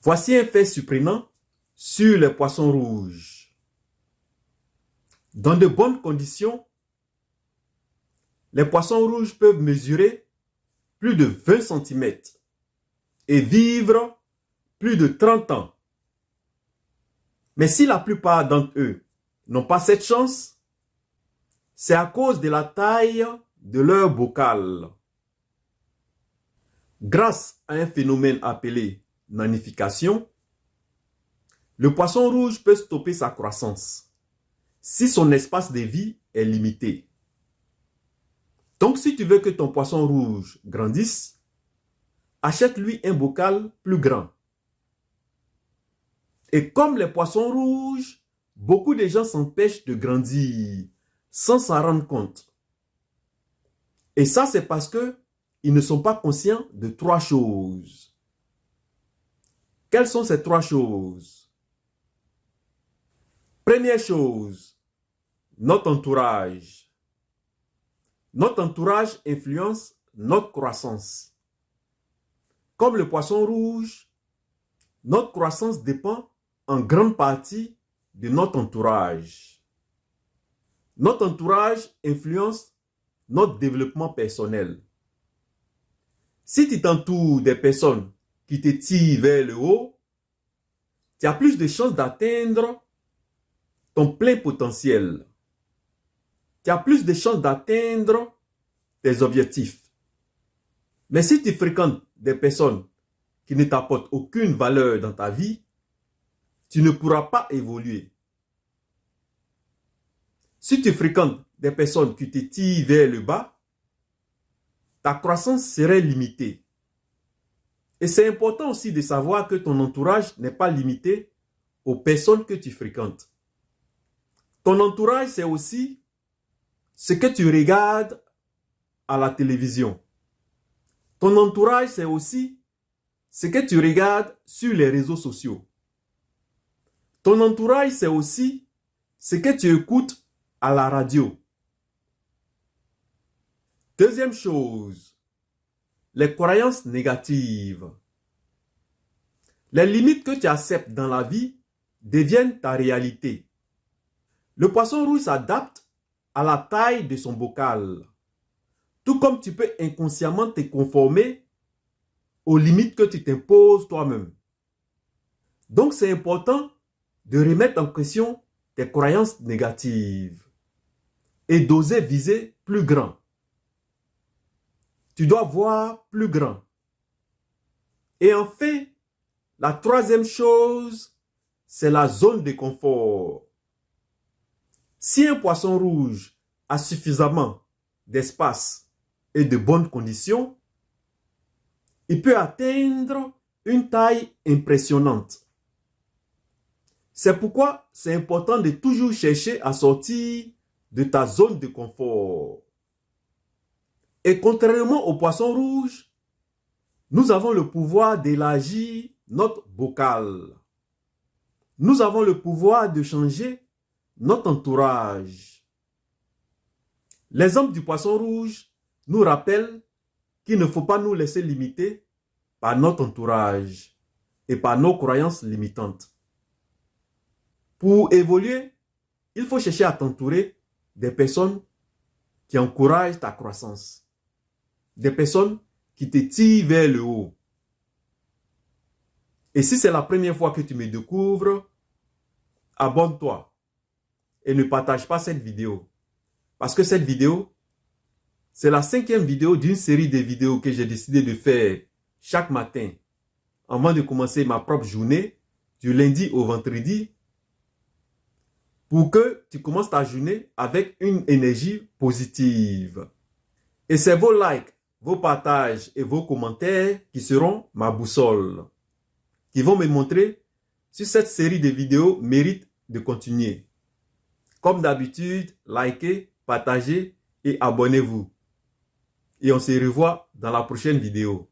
Voici un fait surprenant sur les poissons rouges. Dans de bonnes conditions, les poissons rouges peuvent mesurer plus de 20 cm et vivre plus de 30 ans. Mais si la plupart d'entre eux n'ont pas cette chance, c'est à cause de la taille de leur bocal. Grâce à un phénomène appelé nanification, le poisson rouge peut stopper sa croissance si son espace de vie est limité. Donc, si tu veux que ton poisson rouge grandisse, achète-lui un bocal plus grand. Et comme les poissons rouges, beaucoup de gens s'empêchent de grandir sans s'en rendre compte. Et ça, c'est parce qu'ils ne sont pas conscients de 3 choses. Quelles sont ces 3 choses? Première chose, notre entourage. Notre entourage influence notre croissance. Comme le poisson rouge, notre croissance dépend en grande partie de notre entourage. Notre entourage influence notre développement personnel. Si tu t'entoures des personnes qui te tirent vers le haut, tu as plus de chances d'atteindre ton plein potentiel. Tu as plus de chances d'atteindre tes objectifs. Mais si tu fréquentes des personnes qui ne t'apportent aucune valeur dans ta vie, tu ne pourras pas évoluer. Si tu fréquentes des personnes qui te tirent vers le bas, ta croissance serait limitée. Et c'est important aussi de savoir que ton entourage n'est pas limité aux personnes que tu fréquentes. Ton entourage, c'est aussi ce que tu regardes à la télévision. Ton entourage, c'est aussi ce que tu regardes sur les réseaux sociaux. Ton entourage, c'est aussi ce que tu écoutes à la radio. Deuxième chose, les croyances négatives. Les limites que tu acceptes dans la vie deviennent ta réalité. Le poisson rouge s'adapte à la taille de son bocal. Tout comme tu peux inconsciemment te conformer aux limites que tu t'imposes toi-même. Donc c'est important de remettre en question tes croyances négatives et d'oser viser plus grand. Tu dois voir plus grand. Et enfin, la troisième chose, c'est la zone de confort. Si un poisson rouge a suffisamment d'espace et de bonnes conditions, il peut atteindre une taille impressionnante. C'est pourquoi c'est important de toujours chercher à sortir de ta zone de confort. Et contrairement au poisson rouge, nous avons le pouvoir d'élargir notre bocal. Nous avons le pouvoir de changer notre entourage. L'exemple du poisson rouge nous rappelle qu'il ne faut pas nous laisser limiter par notre entourage et par nos croyances limitantes. Pour évoluer, il faut chercher à t'entourer des personnes qui encouragent ta croissance. Des personnes qui te tirent vers le haut. Et si c'est la première fois que tu me découvres, abonne-toi et ne partage pas cette vidéo. Parce que cette vidéo, c'est la 5e vidéo d'une série de vidéos que j'ai décidé de faire chaque matin avant de commencer ma propre journée du lundi au vendredi pour que tu commences ta journée avec une énergie positive. Et c'est vos likes, vos partages et vos commentaires qui seront ma boussole, qui vont me montrer si cette série de vidéos mérite de continuer. Comme d'habitude, likez, partagez et abonnez-vous. Et on se revoit dans la prochaine vidéo.